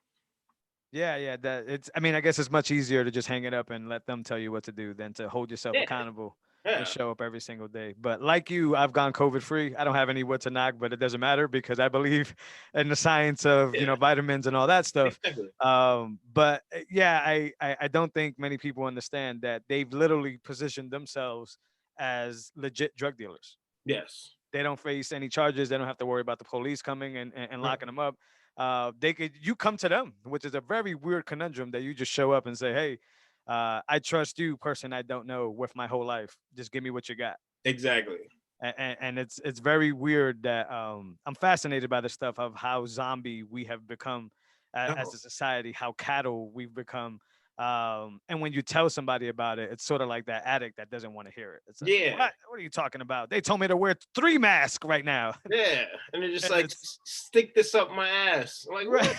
Yeah, yeah. That it's. I mean, I guess it's much easier to just hang it up and let them tell you what to do than to hold yourself Yeah, accountable and yeah, show up every single day. But like you, I've gone COVID free. I don't have any wood to knock, but it doesn't matter because I believe in the science of yeah, vitamins and all that stuff. exactly. But yeah, I don't think many people understand that they've literally positioned themselves as legit drug dealers. Yes. They don't face any charges. They don't have to worry about the police coming and No, locking them up. You come to them, which is a very weird conundrum that you just show up and say, "Hey, I trust you, person I don't know, with my whole life. Just give me what you got." exactly. And it's very weird that I'm fascinated by the stuff of how zombie we have become as No. a society, how cattle we've become. And when you tell somebody about it, it's sort of like that addict that doesn't want to hear it. It's like, Yeah, what are you talking about? They told me to wear 3 masks right now. yeah. And they're just And like, it's stick this up my ass. I'm like, right.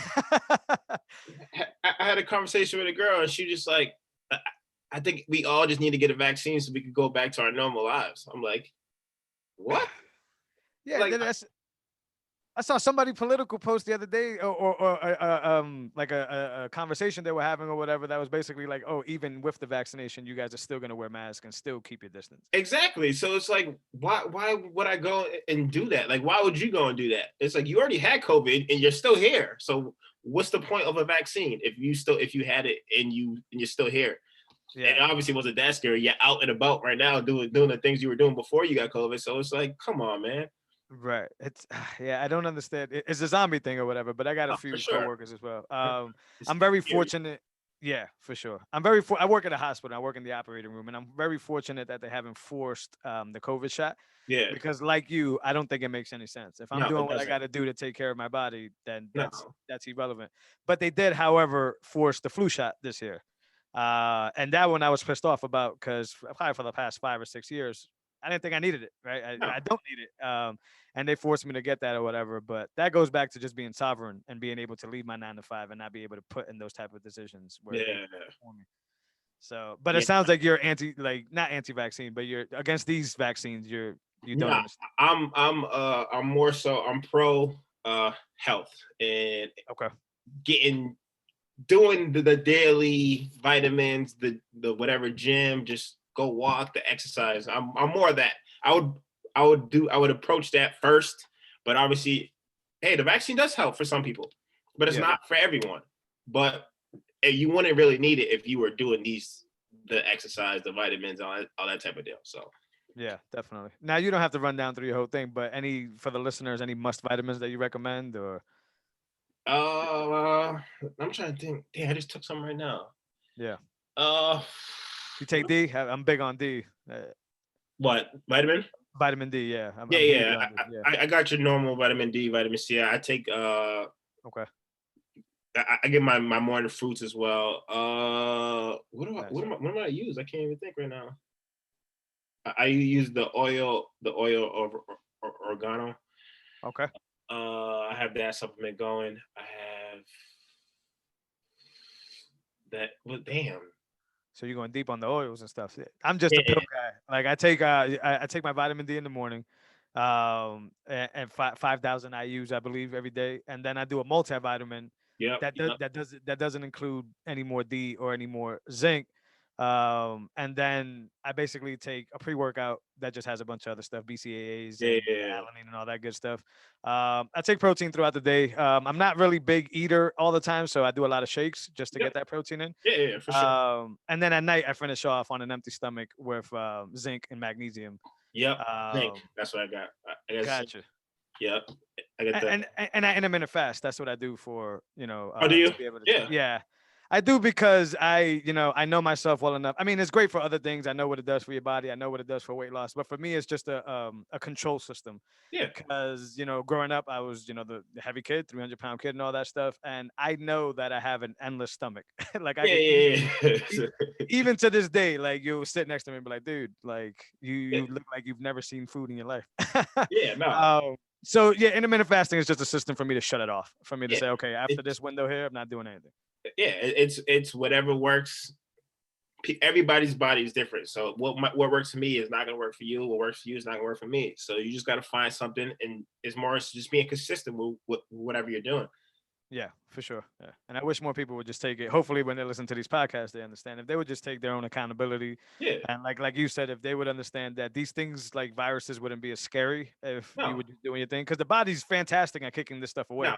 what? I had a conversation with a girl, and she just like, I think we all just need to get a vaccine so we could go back to our normal lives. I'm like, what? Yeah, Like, I saw somebody political post the other day, or like a conversation they were having or whatever, that was basically like, oh, even with the vaccination, you guys are still gonna wear masks and still keep your distance. exactly. So it's like, why would I go and do that? Like, why would you go and do that? It's like, you already had COVID and you're still here. So what's the point of a vaccine if you had it and you're still here? It Yeah. obviously wasn't that scary. You're out and about right now doing the things you were doing before you got COVID. So it's like, come on, man. Right. It's yeah, I don't understand. It's a zombie thing or whatever, but I got a Oh, for few sure. coworkers as well. It's I'm very scary. fortunate. Yeah, for sure. I work at a hospital. I work in the operating room, and I'm very fortunate that they haven't forced the COVID shot, Yeah. because like you, I don't think it makes any sense. If I'm No, doing it what I doesn't. got to do to take care of my body, then No. that's irrelevant. But they did, however, force the flu shot this year. And that one I was pissed off about, because probably for the past 5 or 6 years, I didn't think I needed it, right? No. I don't need it. And they forced me to get that or whatever. But that goes back to just being sovereign and being able to leave my 9 to 5 and not be able to put in those type of decisions where they Yeah. for me. So, but it Yeah. sounds like you're not anti-vaccine, but you're against these vaccines. You don't No, understand. I'm more so I'm pro health and Okay. getting doing the daily vitamins, the whatever gym, just go walk, the exercise. I'm more of that. I would approach that first, but obviously, hey, the vaccine does help for some people, but it's Yeah. not for everyone. But you wouldn't really need it if you were doing the exercise, the vitamins, all that type of deal. So Yeah, definitely. Now you don't have to run down through your whole thing, but any for the listeners, any must vitamins that you recommend or I'm trying to think. Damn, I just took some right now. yeah. Uh, You take D? I'm big on D. what vitamin? Vitamin D, yeah. Yeah, I'm huge yeah. on D. Yeah. I got your normal vitamin D, vitamin C. I take Okay. I get my morning fruits as well. Gotcha. What am I use? I can't even think right now. I use the oil of oregano. Okay. I have that supplement going. I have that. Well, damn. So you're going deep on the oils and stuff. Yeah. I'm just a pill Yeah. guy. Like I take my vitamin D in the morning, and 5,000 I use I believe every day, and then I do a multivitamin Yep. Yep. that doesn't include any more D or any more zinc. And then I basically take a pre-workout that just has a bunch of other stuff, BCAAs Yeah. and alanine and all that good stuff. I take protein throughout the day. I'm not really big eater all the time, so I do a lot of shakes just to Yep. get that protein in. Yeah. For sure. And then at night I finish off on an empty stomach with zinc and magnesium. Yep. Zinc. Um, That's what I got. I got zinc. gotcha. Yep. I got that. And I intermittent fast. That's what I do for Oh, do you? to be able to. Yeah. Yeah, I do because I know myself well enough. I mean, it's great for other things. I know what it does for your body. I know what it does for weight loss. But for me, it's just a control system. Yeah. Because growing up, I was the heavy kid, 300-pound kid, and all that stuff. And I know that I have an endless stomach. Like I could Yeah. even to this day, like you'll sit next to me and be like, dude, like you Yeah. look like you've never seen food in your life. Yeah. No. So yeah, intermittent fasting is just a system for me to shut it off, for me to Yeah. say, okay, after this window here, I'm not doing anything. Yeah. It's whatever works. Everybody's body is different. So what works for me is not gonna work for you. What works for you is not gonna work for me. So you just gotta find something, and it's more just being consistent with whatever you're doing. Yeah, for sure. Yeah. And I wish more people would just take it. Hopefully when they listen to these podcasts, they understand. If they would just take their own accountability. Yeah. And like you said, if they would understand that these things like viruses wouldn't be as scary if you No. would just doing your thing. Because the body's fantastic at kicking this stuff away.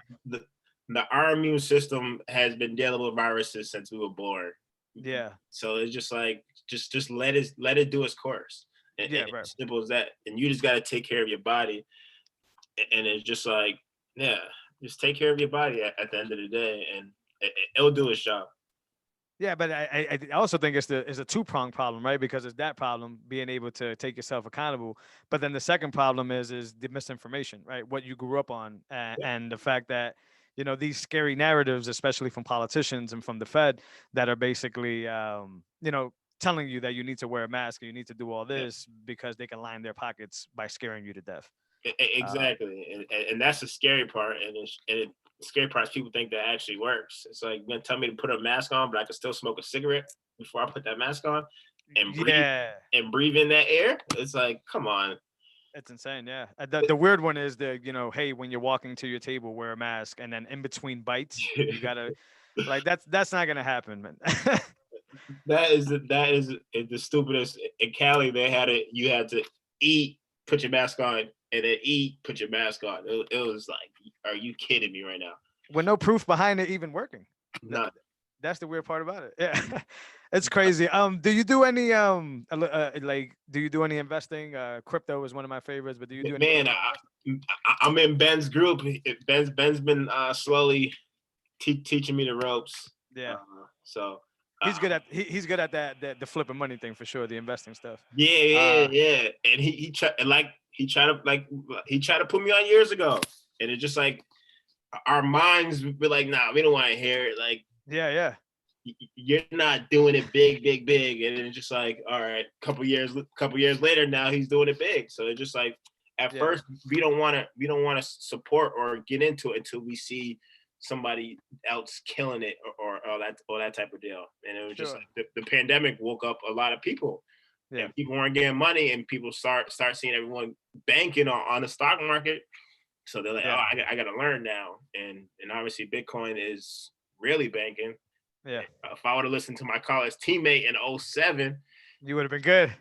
No. Our immune system has been dealing with viruses since we were born. Yeah. So it's just like just let it do its course. Yeah, and right. simple as that. And you just got to take care of your body. And it's just like, yeah, just take care of your body at the end of the day, and it'll do its job. Yeah, but I also think it's a two-pronged problem, right? Because it's that problem, being able to take yourself accountable. But then the second problem is the misinformation, right? What you grew up on, and the fact that these scary narratives, especially from politicians and from the Fed, that are basically telling you that you need to wear a mask and you need to do all Yeah. this because they can line their pockets by scaring you to death. Exactly, and that's the scary part. And the scary part is people think that actually works. It's like, you're gonna tell me to put a mask on, but I can still smoke a cigarette before I put that mask on and breathe Yeah. and breathe in that air. It's like, come on. It's insane, yeah. The weird one is hey, when you're walking to your table, wear a mask, and then in between bites, you gotta like that's not gonna happen, man. that is the stupidest. In Cali, they had it. You had to eat, put your mask on, and then eat, put your mask on. It was like, are you kidding me right now? With no proof behind it even working. None. That's the weird part about it. Yeah, it's crazy. Do you do any do you do any investing? Crypto is one of my favorites, but do you do any? Man, I'm in Ben's group. Ben's been slowly teaching me the ropes. Yeah. So he's good at he's good at that the flipping money thing for sure, the investing stuff. Yeah. And he tried to put me on years ago, and it's just like our minds be like, nah, we don't want to hear it. Like, yeah. you're not doing it big, and it's just like, all right, couple years later, now he's doing it big. So it's just like, at first we don't want to support or get into it until we see somebody else killing it or that type of deal. And it was just like the pandemic woke up a lot of people. Yeah. And people weren't getting money, and people start seeing everyone banking on the stock market. So they're like, oh, I got to learn now. And obviously Bitcoin is really banking. Yeah. If I would have listened to my college teammate in 2007, you would have been good.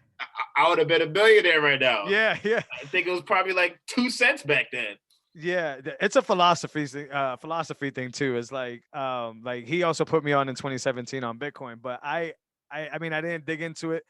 I would have been a billionaire right now. Yeah. I think it was probably like 2 cents back then. Yeah, it's a philosophy thing too. It's like he also put me on in 2017 on Bitcoin, but I mean, I didn't dig into it.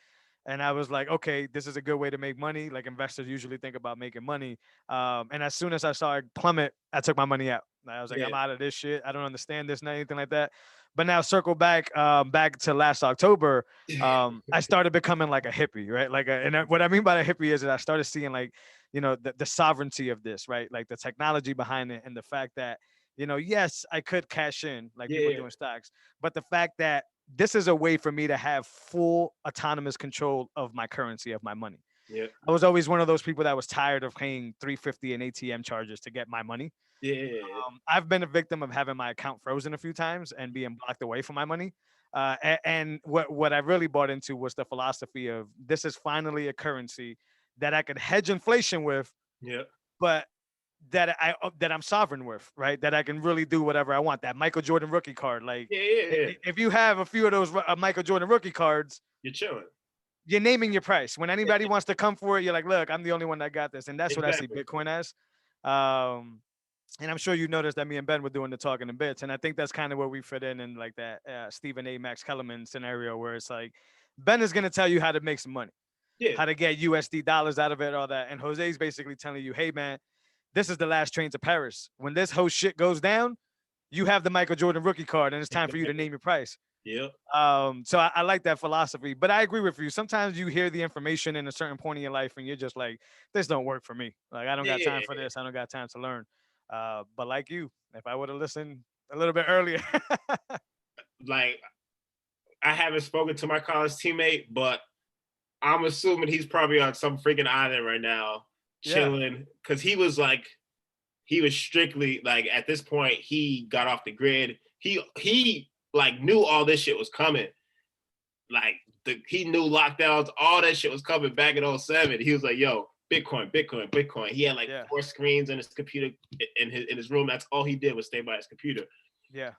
And I was like, okay, this is a good way to make money. Like investors usually think about making money. And as soon as I saw it plummet, I took my money out. I was like, I'm out of this shit. I don't understand this, not anything like that. But now circle back to last October, I started becoming like a hippie, right? What I mean by a hippie is that I started seeing like, the sovereignty of this, right? Like the technology behind it and the fact that, yes, I could cash in like people doing stocks, but the fact that this is a way for me to have full autonomous control of my currency, of my money. Yeah. I was always one of those people that was tired of paying $3.50 in ATM charges to get my money. Yeah. I've been a victim of having my account frozen a few times and being blocked away from my money. And what I really bought into was the philosophy of this is finally a currency that I could hedge inflation with. Yeah. But that I'm sovereign with, right? That I can really do whatever I want. That Michael Jordan rookie card, like, if you have a few of those Michael Jordan rookie cards, you're chilling. You're naming your price. When anybody wants to come for it, you're like, look, I'm the only one that got this, and that's what I see Bitcoin as. And I'm sure you noticed that me and Ben were doing the talking in bits, and I think that's kind of where we fit in like that Stephen A. Max Kellerman scenario, where it's like Ben is going to tell you how to make some money, how to get USD dollars out of it, all that, and Jose's basically telling you, hey man, this is the last train to Paris. When this whole shit goes down, you have the Michael Jordan rookie card, and it's time for you to name your price. Yeah. So I like that philosophy, but I agree with you. Sometimes you hear the information in a certain point in your life, and you're just like, this don't work for me. Like, I don't got time for this. I don't got time to learn. But like you, if I would have listened a little bit earlier. Like, I haven't spoken to my college teammate, but I'm assuming he's probably on some freaking island right now, chilling, because he was strictly like, at this point he got off the grid. He like knew all this shit was coming. Like he knew lockdowns, all that shit was coming back in 2007. He was like, yo, Bitcoin. He had like 4 screens in his computer in his room. That's all he did was stay by his computer. Yeah.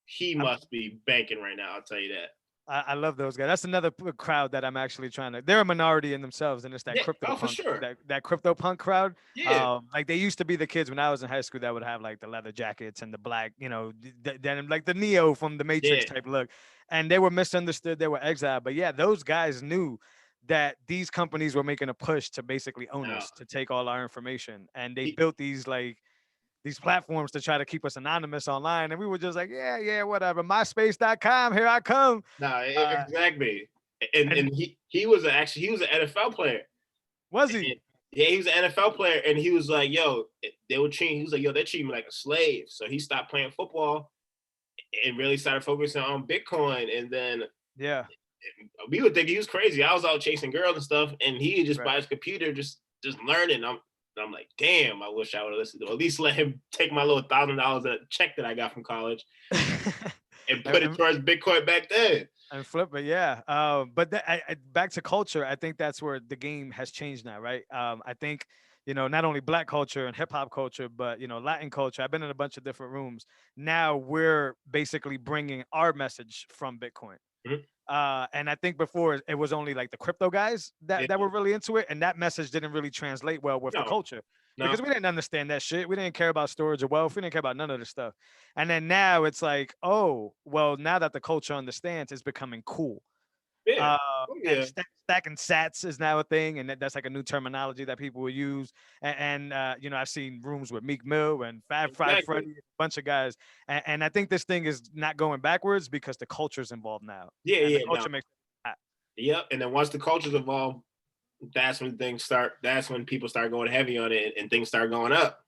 He must be banking right now, I'll tell you that. I love those guys. That's another crowd that I'm actually trying to. They're a minority in themselves, and it's that crypto punk, for sure. that crypto punk crowd. Yeah. Like they used to be the kids when I was in high school that would have like the leather jackets and the black, then like the Neo from the Matrix type look, and they were misunderstood. They were exiled, but yeah, those guys knew that these companies were making a push to basically own us, to take all our information, and they built these platforms to try to keep us anonymous online. And we were just like, yeah, whatever. MySpace.com, here I come. No, exactly. And he was an NFL player. Was he? He was an NFL player, and he was like, yo, he was like, yo, they're treating me like a slave. So he stopped playing football and really started focusing on Bitcoin. And then we would think he was crazy. I was out chasing girls and stuff, and he just by his computer just learning. I'm like, damn, I wish I would have listened to him. At least let him take my little $1,000 check that I got from college and put it towards Bitcoin back then. And flip it, but back to culture, I think that's where the game has changed now, right? I think, not only Black culture and hip hop culture, but, Latin culture. I've been in a bunch of different rooms. Now we're basically bringing our message from Bitcoin. Mm-hmm. And I think before it was only like the crypto guys that were really into it, and that message didn't really translate well with the culture because we didn't understand that shit. We didn't care about storage of wealth. We didn't care about none of this stuff. And then now it's like, oh, well, now that the culture understands, it's becoming cool. And stacking sats is now a thing, and that's like a new terminology that people will use. And I've seen rooms with Meek Mill and Fab Five Freddy, a bunch of guys, and I think this thing is not going backwards because the culture's involved now. The culture makes it hot. Yep, and then once the culture's involved, that's when people start going heavy on it, and things start going up.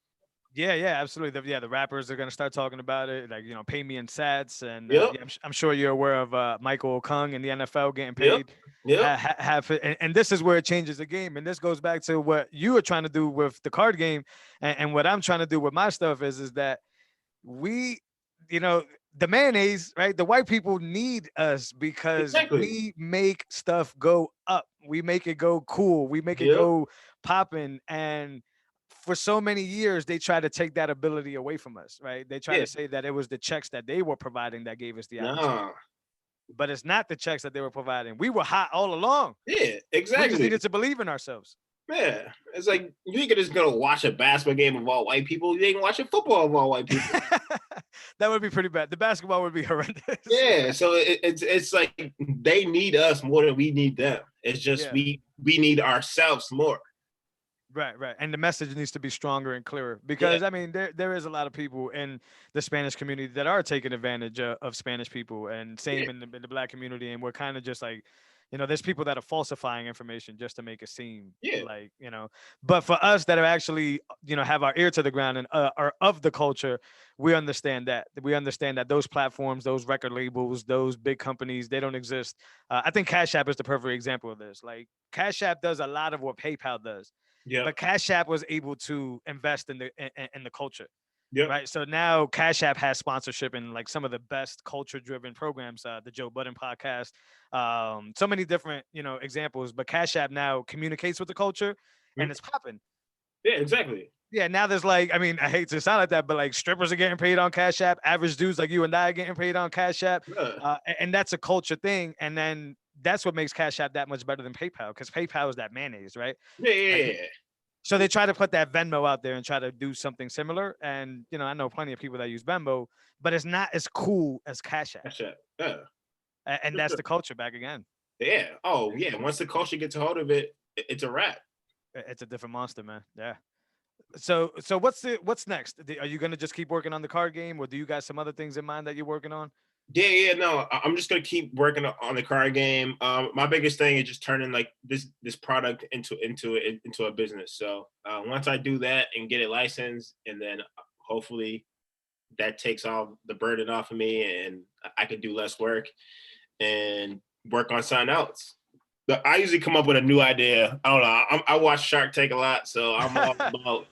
Yeah, absolutely. The rappers are gonna start talking about it, like pay me in sats, and Yep. yeah, I'm sure you're aware of Michael Kung in the NFL getting Yep. paid. Yep. And this is where it changes the game, and this goes back to what you were trying to do with the card game, and what I'm trying to do with my stuff is that we, you know, the mayonnaise, right? The white people need us because Exactly. we make stuff go up. We make it go cool. We make it Yep. go popping. And for so many years, they try to take that ability away from us, right? They try Yeah. to say that it was the checks that they were providing that gave us the opportunity. Nah. But it's not the checks that they were providing. We were hot all along. Yeah. We just Exactly. needed to believe in ourselves. Yeah. It's like you ain't just gonna watch a basketball game of all white people. You ain't watching football of all white people. That would be pretty bad. The basketball would be horrendous. Yeah. So it's like they need us more than we need them. It's just Yeah. we need ourselves more. Right. And the message needs to be stronger and clearer Yeah. because I mean there is a lot of people in the Spanish community that are taking advantage of Spanish people, and Yeah. same in the black community, and we're kind of just like, there's people that are falsifying information just to make it seem Yeah. like, but for us that are actually, have our ear to the ground and are of the culture, we understand that those platforms, those record labels, those big companies, they don't exist. I think Cash App is the perfect example of this. Like Cash App does a lot of what PayPal does, Yep. but Cash App was able to invest in the culture, Yep. right? So now Cash App has sponsorship in like some of the best culture-driven programs, the Joe Budden podcast, so many different examples. But Cash App now communicates with the culture, and Mhm. it's popping. Yeah. Exactly. Yeah, now there's like, I mean, I hate to sound like that, but like strippers are getting paid on Cash App. Average dudes like you and I are getting paid on Cash App, Yeah. and that's a culture thing. And then that's what makes Cash App that much better than PayPal, because PayPal is that mayonnaise, right? Yeah. Like, Yeah. so they try to put that Venmo out there and try to do something similar. And I know plenty of people that use Venmo, but it's not as cool as Cash App. That's it. Yeah. And For that's sure. the culture back again. Yeah. Oh yeah. Once the culture gets a hold of it, it's a wrap. It's a different monster, man. Yeah. So what's next? Are you gonna just keep working on the card game, or do you got some other things in mind that you're working on? Yeah, yeah, no, I'm just gonna keep working on the card game. My biggest thing is just turning like this product into a business. So once I do that and get it licensed, and then hopefully that takes all the burden off of me, and I can do less work and work on something else. But I usually come up with a new idea. I don't know. I watch Shark Tank a lot, so I'm all about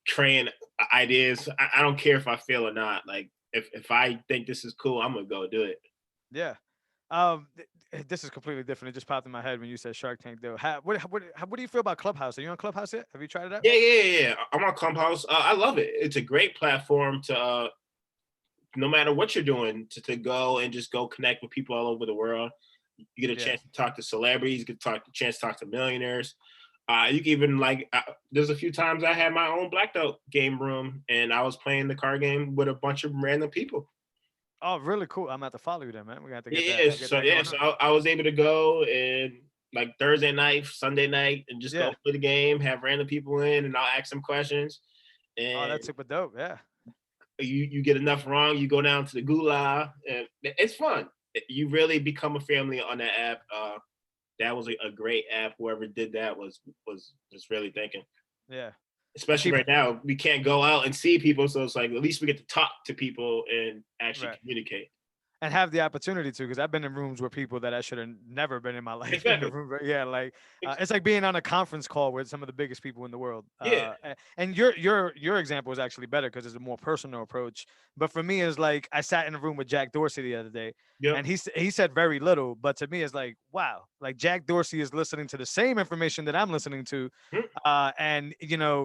creating ideas. I don't care if I fail or not. Like if I think this is cool, I'm gonna go do it. Yeah. This is completely different. It just popped in my head when you said Shark Tank, though. What do you feel about Clubhouse? Are you on Clubhouse yet? Have you tried it out? Yeah, yeah, yeah, yeah. I'm on Clubhouse. I love it. It's a great platform to no matter what you're doing to go and just go connect with people all over the world. You get a Yeah. chance to talk to celebrities. You get chance to talk to millionaires. You can even like. There's a few times I had my own Blackout game room, and I was playing the card game with a bunch of random people. Oh, really cool. I'm gonna have to follow you then, man. We got to Yeah, get so that yeah, going so on. I was able to go and like Thursday night, Sunday night, and just go Yeah. play the game, have random people in, and I'll ask them questions. Oh, And that's super dope. Yeah. you get enough wrong, you go down to the gulag, and it's fun. You really become a family on that app. That was a great app. Whoever did that was just really thinking. Yeah. And Especially people. right now, we can't go out and see people, so it's like at least we get to talk to people and actually Right. communicate. And have the opportunity to, because I've been in rooms where people that I should have never been in my life in the Exactly. room. Right? Yeah, like Ex- it's like being on a conference call with some of the biggest people in the world. Yeah. And your example is actually better because it's a more personal approach. But for me, it's like I sat in a room with Jack Dorsey the other day, Yep. and he said very little, but to me, it's like wow, like Jack Dorsey is listening to the same information that I'm listening to, Mhm. and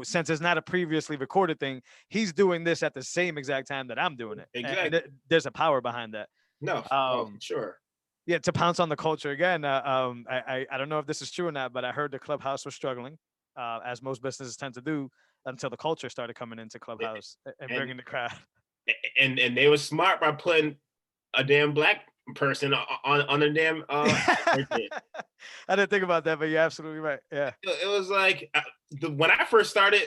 since it's not a previously recorded thing, he's doing this at the same exact time that I'm doing it, and Exactly. there's a power behind that. No. Oh, for Um, sure. yeah, to pounce on the culture again. I don't know if this is true or not, but I heard the Clubhouse was struggling, as most businesses tend to do, until the culture started coming into Clubhouse and And bringing the crowd. and they were smart by putting a damn black person on a damn right there. I didn't think about that, but you're absolutely right. Yeah, It was like when I first started,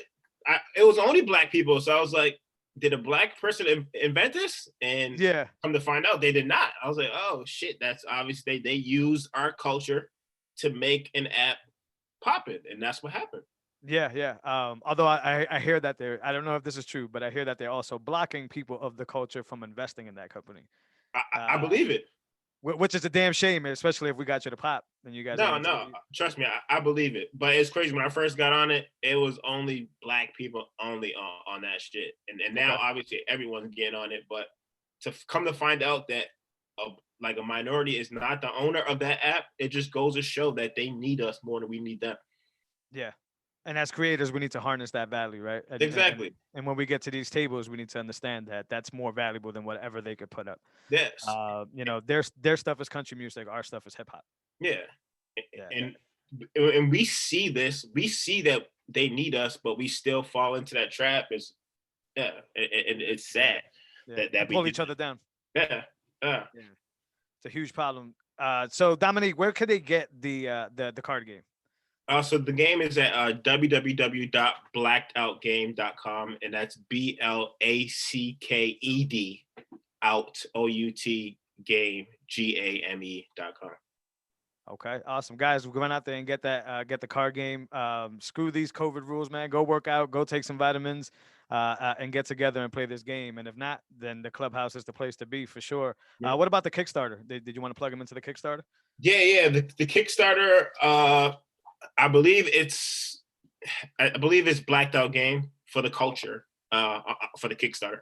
it was only black people. So I was like, did a black person invent this? And yeah, come to find out, they did not. I was like, oh shit, that's obviously they used our culture to make an app pop it, and that's what happened. Yeah, yeah. Although I hear that I don't know if this is true, but I hear that they're also blocking people of the culture from investing in that company. I Uh, believe it. which is a damn shame, especially if we got you to pop, then you guys are No, gonna take no, it. trust me, I believe it. But it's crazy. When I first got on it, it was only black people only on that shit, and now Okay. obviously everyone's getting on it. But come to find out that like a minority is not the owner of that app, it just goes to show that they need us more than we need them. Yeah. And as creators, we need to harness that value, right? Exactly. And when we get to these tables, we need to understand that that's more valuable than whatever they could put up. Yes. Their stuff is country music, our stuff is hip hop. Yeah. Yeah, yeah, And we see this. We see that they need us, but we still fall into that trap. And it's yeah, sad yeah. that And we pull do. each other down. Yeah. Yeah, it's a huge problem. So Dominique, where could they get the card game? So the game is at www.blackedoutgame.com, and that's BLACKED game GAME.com. Okay, awesome, guys. We're going out there and get the card game. Screw these COVID rules, man. Go work out, go take some vitamins, and get together and play this game. And if not, then the clubhouse is the place to be for sure. Yeah. What about the Kickstarter? Did you want to plug them into the Kickstarter? Yeah. The Kickstarter. I believe it's Blacked Out Game for the culture. For the Kickstarter.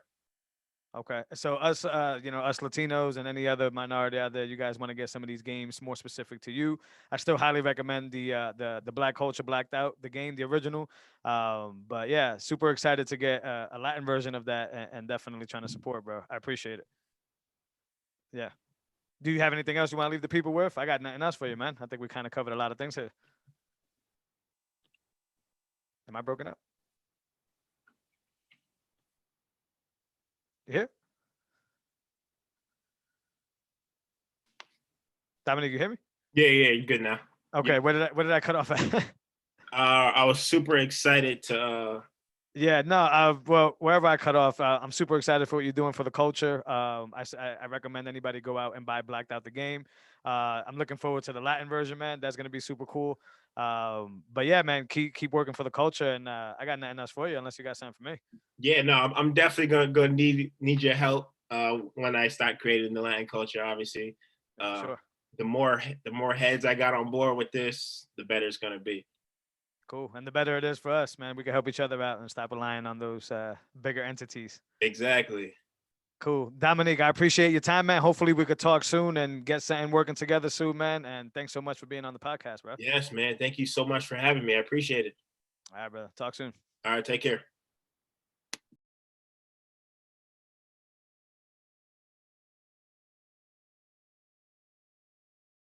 Okay, so us, us Latinos and any other minority out there, you guys want to get some of these games more specific to you. I still highly recommend the Black Culture Blacked Out, the game, the original. But yeah, super excited to get a Latin version of that, and definitely trying to support, bro. I appreciate it. Yeah. Do you have anything else you want to leave the people with? I got nothing else for you, man. I think we kind of covered a lot of things here. Am I broken up? You here? Dominic, you hear me? Yeah, you're good now. Okay, where did I cut off at? I was super excited to. Yeah, no, well, wherever I cut off, I'm super excited for what you're doing for the culture. I recommend anybody go out and buy Blacked Out the game. I'm looking forward to the Latin version, man. That's gonna be super cool. But yeah, man, keep working for the culture, and I got nothing else for you unless you got something for me. Yeah, no, I'm definitely gonna need your help when I start creating the Latin culture. Obviously, Sure. The more heads I got on board with this, the better it's gonna be. Cool. And the better it is for us, man. We can help each other out and stop relying on those bigger entities. Exactly. Cool. Dominique, I appreciate your time, man. Hopefully we could talk soon and get something working together soon, man. And thanks so much for being on the podcast, bro. Yes, man. Thank you so much for having me. I appreciate it. All right, brother. Talk soon. All right, take care.